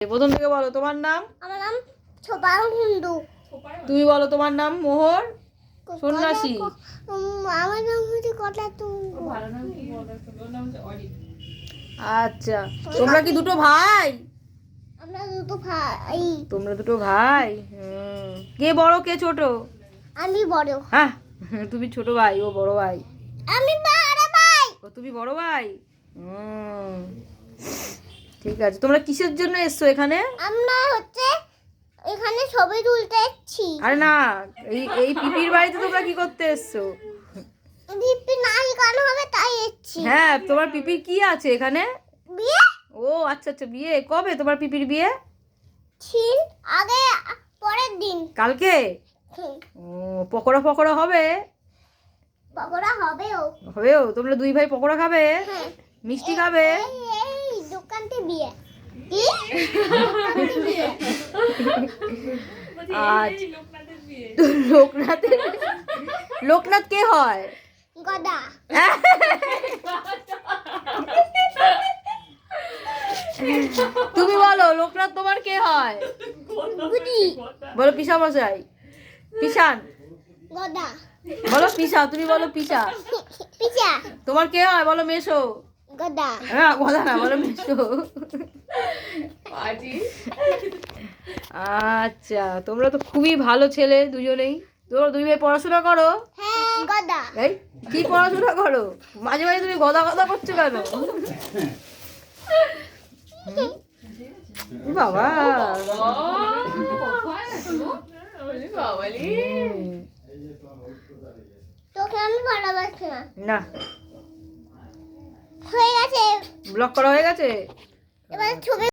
প্রথম থেকে বলো তোমার নাম। আমার নাম ছোপা হিন্দু। তুমি বলো তোমার নাম। মোহর সন্ন্যাসী। আমার নাম হচ্ছে কথা তু। আচ্ছা, তোমরা কি দুটো ভাই? আমরা দুটো ভাই। তোমরা দুটো ভাই। কে বড় কে ছোট? আমি বড়। হ্যাঁ, তুমি ছোট ভাই, ও বড় ভাই। আমি বড় ভাই। ও তুমি বড় ভাই। ঠিক আছে, তোমরা কিসের জন্য এসছো এখানে? আমরা হচ্ছে এখানে ছবি তুলতে এসেছি। আরে না, এই এই পিপির বাড়িতে তোমরা কি করতে এসছো? পিপি নাচ গান হবে তাই এসেছি। হ্যাঁ, তোমার পিপির কি আছে এখানে? বিয়ে? ও আচ্ছা আচ্ছা, বিয়ে কবে তোমার পিপির বিয়ে? ছিল আগে, পরের দিন। কালকে? ও, পকোড়া পকোড়া হবে? পকোড়া হবেও। হবেও? তোমরা দুই ভাই পকোড়া খাবে? হ্যাঁ। মিষ্টি খাবে? এই দোকানতে বিয়ে। কি? আচ্ছা, লোকনাথের লোকনাথ কে হয়? গদা। তুমি বলো লোকনাথ তোমার কে হয়? গুদি। বলো পিসা মশাই। পিসান। গদা। বলো পিসা, তুমি বলো পিসা। পিজা। তোমার কে হয়? বলো মেশো। গদা। হ্যাঁ, কথা না, বলো মেশো। আচ্ছা, তোমরা তো খুবই ভালো ছেলে দুজনেই। তোমরা দুই ভাই পড়াশোনা করো? হ্যাঁ, গদা। এই কি পড়াশোনা করো? মাঝে মাঝে তুমি গদা গদা করছো কেন? বাবা, তোকে আমি ভালোবাসি না। না, হয়ে গেছে। ব্লক করা হয়ে গেছে। এবার ছবি